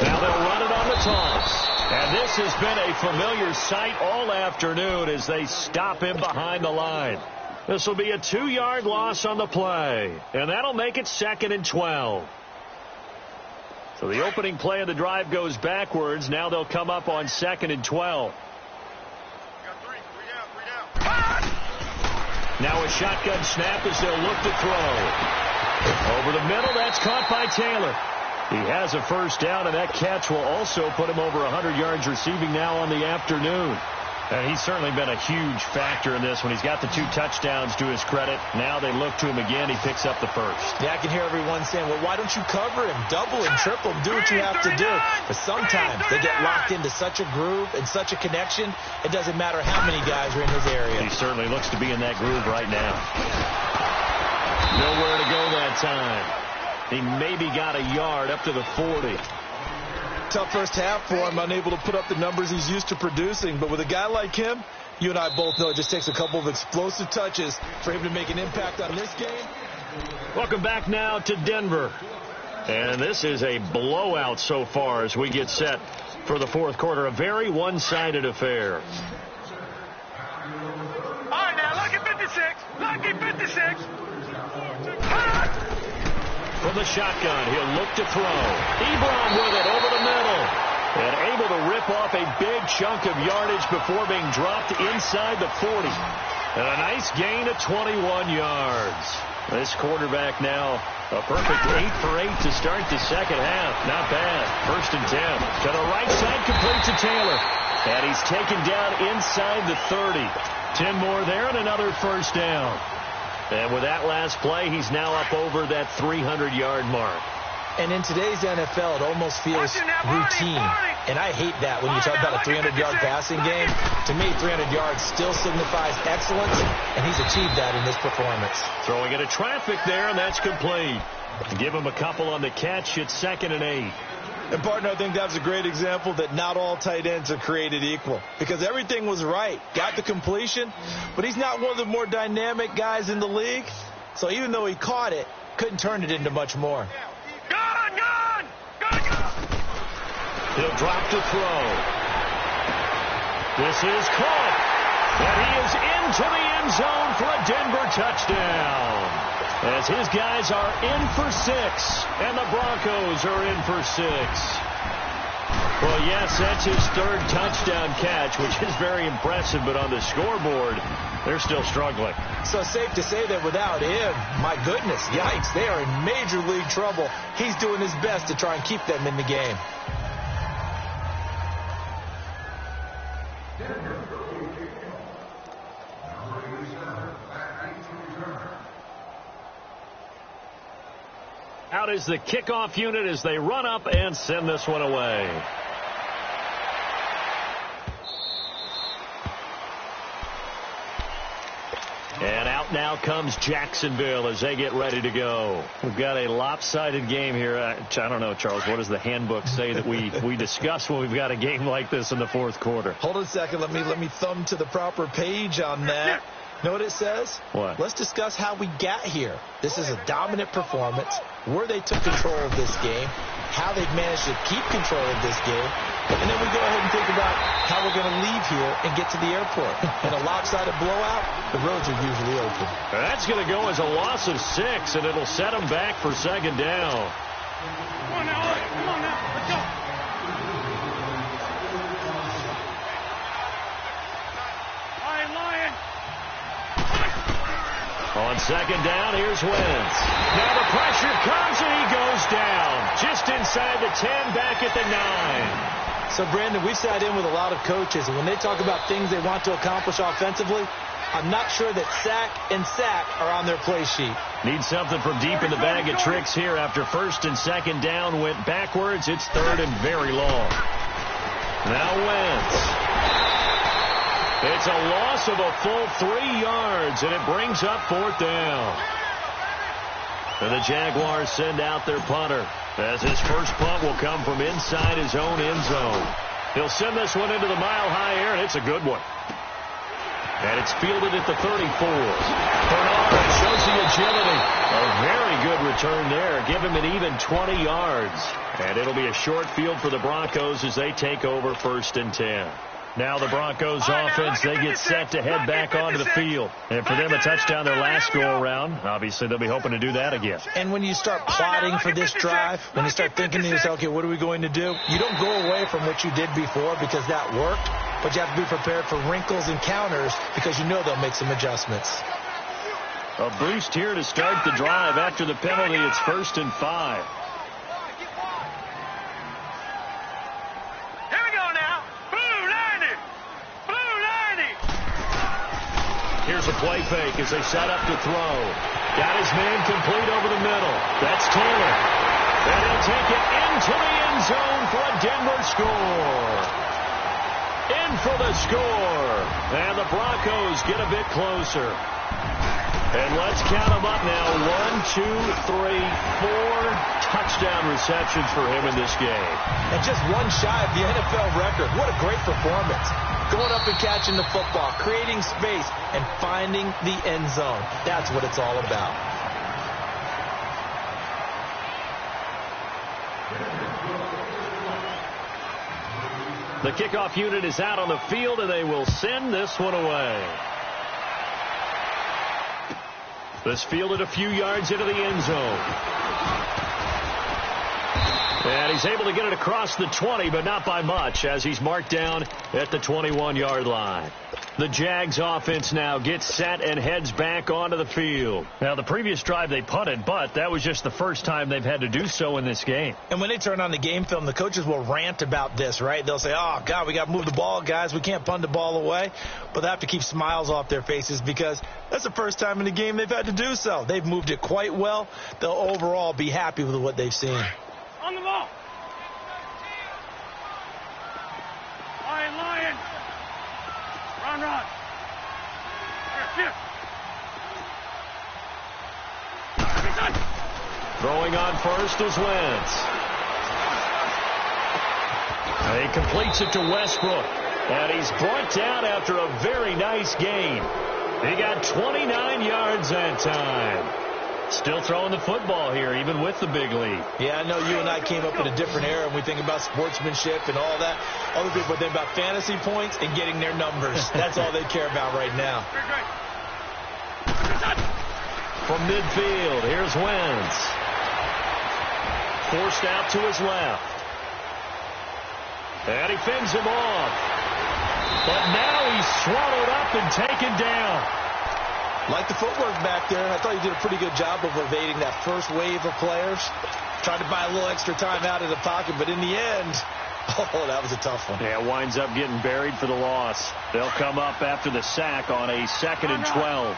Now they'll run it on the toss. And this has been a familiar sight all afternoon as they stop him behind the line. This will be a 2-yard loss on the play. And that'll make it 2nd and 12. So the opening play of the drive goes backwards. Now they'll come up on 2nd and 12. Now a shotgun snap as they'll look to throw. Over the middle, that's caught by Taylor. He has a 1st down, and that catch will also put him over 100 yards receiving now on the afternoon. And he's certainly been a huge factor in this one. He's got the 2 touchdowns to his credit. Now they look to him again. He picks up the 1st. Yeah, I can hear everyone saying, well, why don't you cover him? Double him, triple him, do what you have to do. But sometimes they get locked into such a groove and such a connection, it doesn't matter how many guys are in his area. He certainly looks to be in that groove right now. Nowhere to go that time. He maybe got a yard up to the 40. Tough first half for him, unable to put up the numbers he's used to producing. But with a guy like him, you and I both know it just takes a couple of explosive touches for him to make an impact on this game. Welcome back now to Denver. And this is a blowout so far as we get set for the 4th quarter. A very one-sided affair. All right, now, lucky 56. Lucky 56. From the shotgun, he'll look to throw. Ebron with it over the middle. And able to rip off a big chunk of yardage before being dropped inside the 40. And a nice gain of 21 yards. This quarterback now a perfect 8 for 8 to start the 2nd half. Not bad. 1st and 10. To the right side, complete to Taylor. And he's taken down inside the 30. 10 more there and another 1st down. And with that last play, he's now up over that 300-yard mark. And in today's NFL, it almost feels routine. And I hate that when you talk about a 300-yard passing game. To me, 300 yards still signifies excellence, and he's achieved that in this performance. Throwing into traffic there, and that's complete. Give him a couple on the catch. It's 2nd and 8. And, partner, I think that was a great example that not all tight ends are created equal. Because everything was right. Got the completion, but he's not one of the more dynamic guys in the league. So even though he caught it, couldn't turn it into much more. He'll drop to throw. This is caught. And he is into the end zone for a Denver touchdown. As his guys are in for 6, and the Broncos are in for 6. Well, yes, that's his 3rd touchdown catch, which is very impressive, but on the scoreboard, they're still struggling. So safe to say that without him, my goodness, yikes, they are in major league trouble. He's doing his best to try and keep them in the game. Out is the kickoff unit as they run up and send this one away. And out now comes Jacksonville as they get ready to go. We've got a lopsided game here. I don't know, Charles, what does the handbook say that we discuss when we've got a game like this in the 4th quarter? Hold on a second. Let me thumb to the proper page on that. Know what it says? What? Let's discuss how we got here. This is a dominant performance, where they took control of this game, how they've managed to keep control of this game, and then we go ahead and think about how we're going to leave here and get to the airport. In a lopsided blowout, the roads are usually open. That's going to go as a loss of 6, and it'll set them back for 2nd down. Come on now, let's go. All right, Lion. On 2nd down, here's Wentz. Now the pressure comes, and he goes down. Just inside the 10, back at the 9. So, Brandon, we sat in with a lot of coaches, and when they talk about things they want to accomplish offensively, I'm not sure that sack and sack are on their play sheet. Need something from deep in the bag of tricks here. After 1st and 2nd down went backwards, it's 3rd and very long. Now Wentz. It's a loss of a full 3 yards, and it brings up 4th down. And the Jaguars send out their punter, as his first punt will come from inside his own end zone. He'll send this one into the mile-high air, and it's a good one. And it's fielded at the 34. Bernard shows the agility. A very good return there. Give him an even 20 yards. And it'll be a short field for the Broncos as they take over 1st and 10. Now the Broncos offense, they get set to head back onto the field. And for them, a touchdown their last go-around. Obviously, they'll be hoping to do that again. And when you start plotting for this drive, when you start thinking to yourself, okay, what are we going to do? You don't go away from what you did before because that worked, but you have to be prepared for wrinkles and counters because you know they'll make some adjustments. A boost here to start the drive. After the penalty, it's 1st and 5. Here's a play fake as they set up to throw. Got his man complete over the middle. That's Taylor. And he'll take it into the end zone for a Denver score. In for the score. And the Broncos get a bit closer. And let's count them up now. 1, 2, 3, 4 touchdown receptions for him in this game. And just one shy of the NFL record. What a great performance. Going up and catching the football, creating space, and finding the end zone. That's what it's all about. The kickoff unit is out on the field, and they will send this one away. This fielded a few yards into the end zone. And he's able to get it across the 20, but not by much, as he's marked down at the 21-yard line. The Jags offense now gets set and heads back onto the field. Now, the previous drive they punted, but that was just the first time they've had to do so in this game. And when they turn on the game film, the coaches will rant about this, right? They'll say, oh, God, we got to move the ball, guys. We can't punt the ball away. But they have to keep smiles off their faces because that's the first time in the game they've had to do so. They've moved it quite well. They'll overall be happy with what they've seen. On the ball. Lion. Run. Here, Throwing on first is Wentz. He completes it to Westbrook. And he's brought down after a very nice gain. He got 29 yards that time. Still throwing the football here, even with the big lead. Yeah, I know you and I came up in a different era, and we think about sportsmanship and all that. Other people think about fantasy points and getting their numbers. That's all they care about right now. From midfield, here's Wentz. Forced out to his left. And he fends him off. But now he's swallowed up and taken down. Like the footwork back there. I thought he did a pretty good job of evading that first wave of players. Tried to buy a little extra time out of the pocket, but in the end, oh, that was a tough one. Yeah, winds up getting buried for the loss. They'll come up after the sack on a 2nd and 12.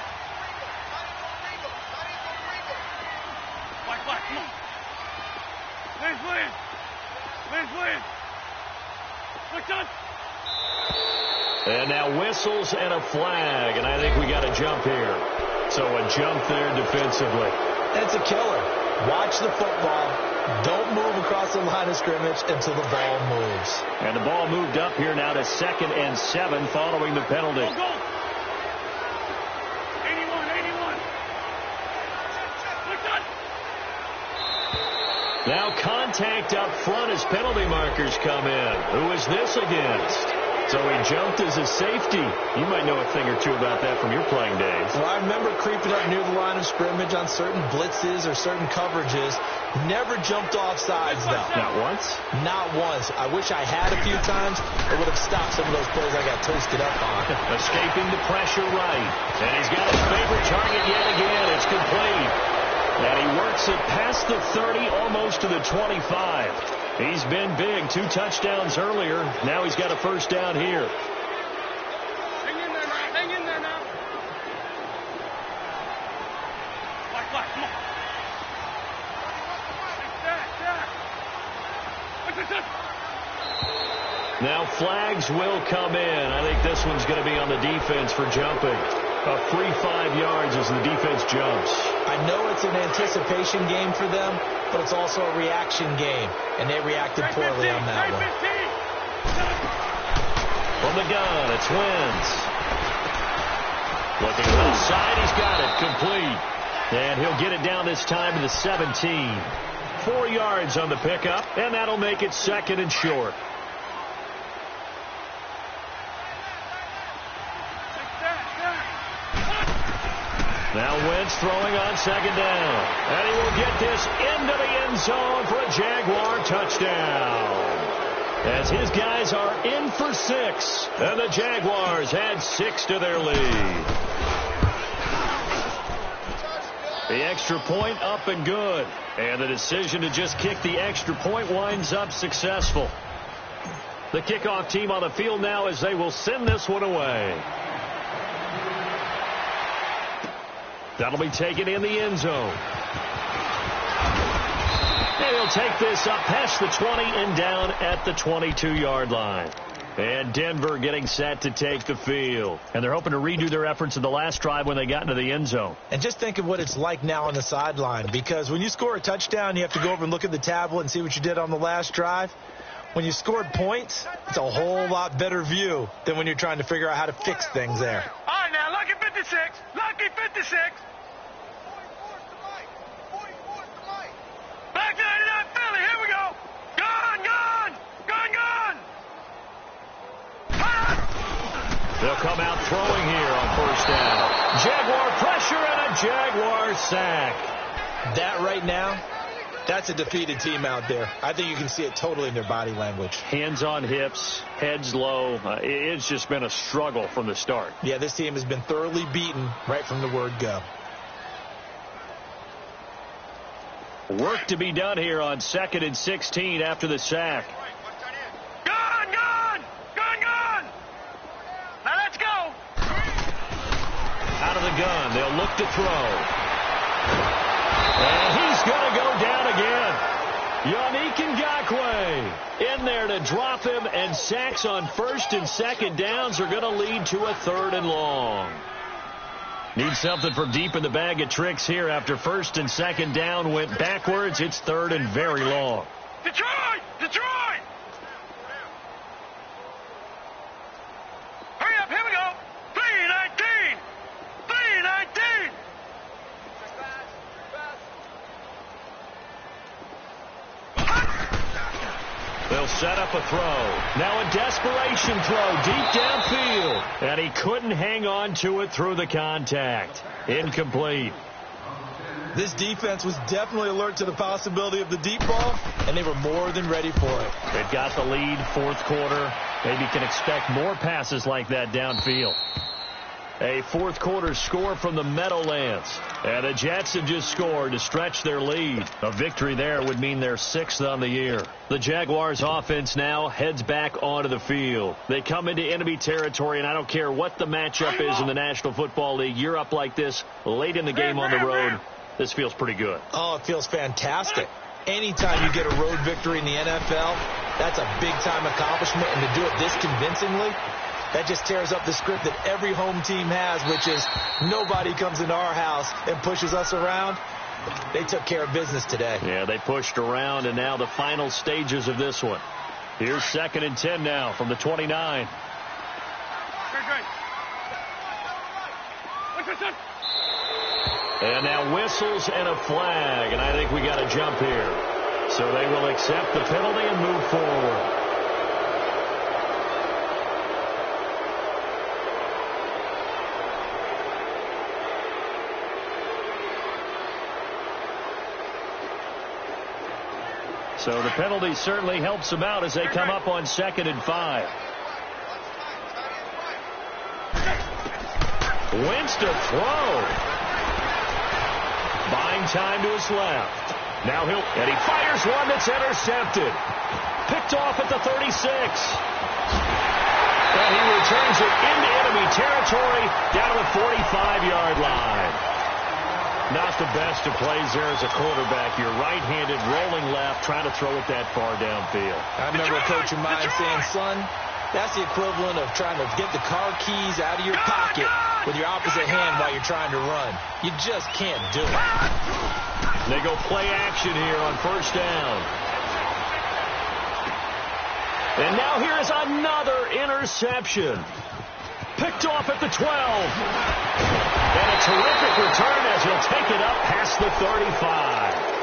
And now whistles and a flag, and I think we got a jump here. So a jump there defensively. That's a killer. Watch the football. Don't move across the line of scrimmage until the ball moves. And the ball moved up here now to 2nd and 7 following the penalty. 81. Now contact up front as penalty markers come in. Who is this against? So he jumped as a safety. You might know a thing or two about that from your playing days. Well, I remember creeping up near the line of scrimmage on certain blitzes or certain coverages. Never jumped off sides, though. Not once? Not once. I wish I had a few times. It would have stopped some of those plays I got toasted up on. Escaping the pressure right. And he's got his favorite target yet again. It's complete. And he works it past the 30, almost to the 25. He's been big. 2 touchdowns earlier. Now he's got a first down here. Hang in there now. Hang in there now. Come on. Now flags will come in. I think this one's going to be on the defense for jumping. A free 5 yards as the defense jumps. I know it's an anticipation game for them, but it's also a reaction game, and they reacted poorly on that one. From the gun, it's Wentz. Looking left side, he's got it complete. And he'll get it down this time to the 17. 4 yards on the pickup, and that'll make it 2nd and short. Now Wentz throwing on 2nd down. And he will get this into the end zone for a Jaguar touchdown. As his guys are in for 6. And the Jaguars add 6 to their lead. The extra point up and good. And the decision to just kick the extra point winds up successful. The kickoff team on the field now as they will send this one away. That'll be taken in the end zone. And he'll take this up past the 20 and down at the 22-yard line. And Denver getting set to take the field. And they're hoping to redo their efforts in the last drive when they got into the end zone. And just think of what it's like now on the sideline. Because when you score a touchdown, you have to go over and look at the tablet and see what you did on the last drive. When you scored points, it's a whole lot better view than when you're trying to figure out how to fix things there. All right, now, lucky 56. Lucky 56. Back 99 Philly. Here we go. Gone. They'll come out throwing here on first down. Jaguar pressure and a Jaguar sack. That right now, that's a defeated team out there. I think you can see it totally in their body language. Hands on hips, heads low. It's just been a struggle from the start. Yeah, this team has been thoroughly beaten right from the word go. Work to be done here on 2nd and 16 after the sack. Gone. Now let's go. Out of the gun, they'll look to throw. And he's going to go down again. Yannick Ngakoue in there to drop him, and sacks on 1st and 2nd downs are going to lead to a 3rd and long. Need something from deep in the bag of tricks here after 1st and 2nd down went backwards. It's 3rd and very long. Detroit! Hurry up, here we go. 3:19. up a throw. Now a desperation throw deep downfield. And he couldn't hang on to it through the contact. Incomplete. This defense was definitely alert to the possibility of the deep ball, and they were more than ready for it. They've got the lead, fourth quarter. Maybe can expect more passes like that downfield. A fourth quarter score from the Meadowlands. And the Jets have just scored to stretch their lead. A victory there would mean they're 6th on the year. The Jaguars offense now heads back onto the field. They come into enemy territory, and I don't care what the matchup is in the National Football League. You're up like this late in the game on the road. This feels pretty good. Oh, it feels fantastic. Anytime you get a road victory in the NFL, that's a big-time accomplishment, and to do it this convincingly, that just tears up the script that every home team has, which is nobody comes into our house and pushes us around. They took care of business today. Yeah, they pushed around, and now the final stages of this one. Here's 2nd and 10 now from the 29. And now whistles and a flag, and I think we got a jump here. So they will accept the penalty and move forward. So the penalty certainly helps them out as they come up on 2nd and 5. Wentz to throw. Buying time to his left. Now and he fires one that's intercepted. Picked off at the 36. And he returns it into enemy territory down to the 45-yard line. Not the best of plays there as a quarterback. You're right-handed, rolling left, trying to throw it that far downfield. I remember a coach of mine saying, son, that's the equivalent of trying to get the car keys out of your pocket with your opposite hand while you're trying to run. You just can't do it. They go play action here on 1st down. And now here is another interception. Picked off at the 12. And a terrific return as he'll take it up past the 35.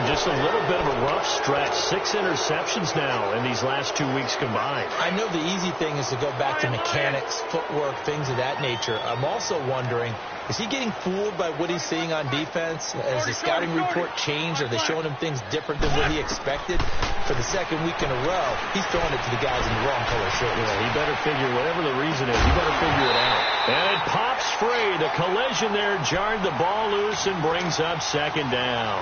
Just a little bit of a rough stretch. 6 interceptions now in these last 2 weeks combined. I know the easy thing is to go back to mechanics, footwork, things of that nature. I'm also wondering, is he getting fooled by what he's seeing on defense? Has the scouting report changed? Are they showing him things different than what he expected? For the 2nd week in a row, he's throwing it to the guys in the wrong color shirts. Yeah, he better figure, whatever the reason is, he better figure it out. And it pops free. The collision there jarred the ball loose and brings up 2nd down.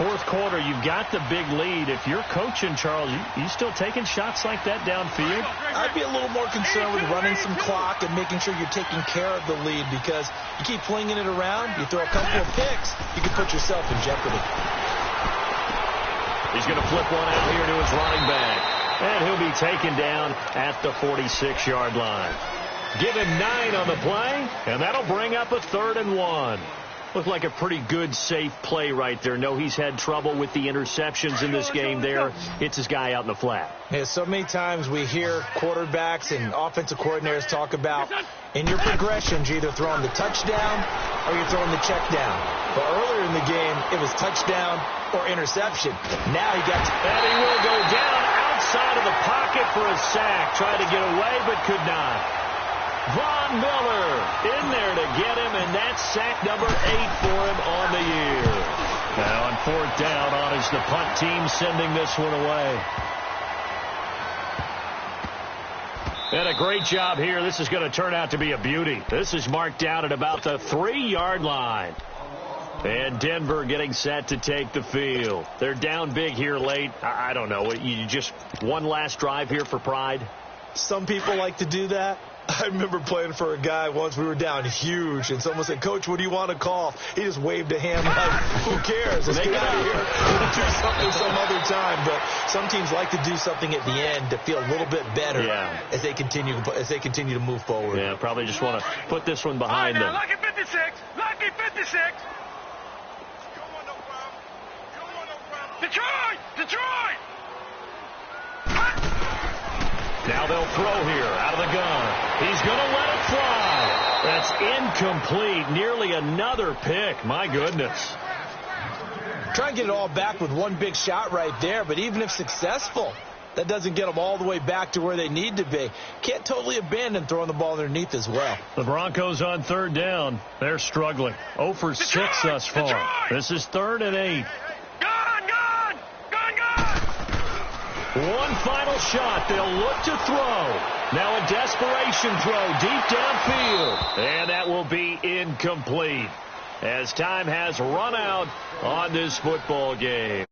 Fourth quarter, you've got the big lead. If you're coaching, Charles, you still taking shots like that downfield? I'd be a little more concerned with running some clock and making sure you're taking care of the lead, because you keep flinging it around, you throw a couple of picks, you can put yourself in jeopardy. He's going to flip one out here to his running back. And he'll be taken down at the 46-yard line. Give him 9 on the play, and that'll bring up a 3rd and 1. Looked like a pretty good, safe play right there. No, he's had trouble with the interceptions in this game there. Hits his guy out in the flat. Yeah, so many times we hear quarterbacks and offensive coordinators talk about in your progressions, you're either throwing the touchdown or you're throwing the check down. But earlier in the game, it was touchdown or interception. Now he got and he will go down outside of the pocket for a sack. Tried to get away, but could not. Von Miller in there to get him, and that's sack number 8 for him on the year. Now on 4th down, on is the punt team sending this one away. And a great job here. This is going to turn out to be a beauty. This is marked down at about the 3-yard line. And Denver getting set to take the field. They're down big here late. I don't know. You just one last drive here for pride? Some people like to do that. I remember playing for a guy once. We were down huge, and someone said, Coach, what do you want to call? He just waved a hand like, who cares? Let's get out of here. We'll do something some other time. But some teams like to do something at the end to feel a little bit better as they continue to move forward. Yeah, probably just want to put this one behind them. Lucky 56. Lucky 56. Detroit! Detroit! Now they'll throw here out of the gun. He's going to let it fly. That's incomplete. Nearly another pick. My goodness. Try and get it all back with one big shot right there, but even if successful, that doesn't get them all the way back to where they need to be. Can't totally abandon throwing the ball underneath as well. The Broncos on third down. They're struggling. 0 for 6 thus far. This is 3rd and 8. One final shot. They'll look to throw. Now a desperation throw deep downfield. And that will be incomplete as time has run out on this football game.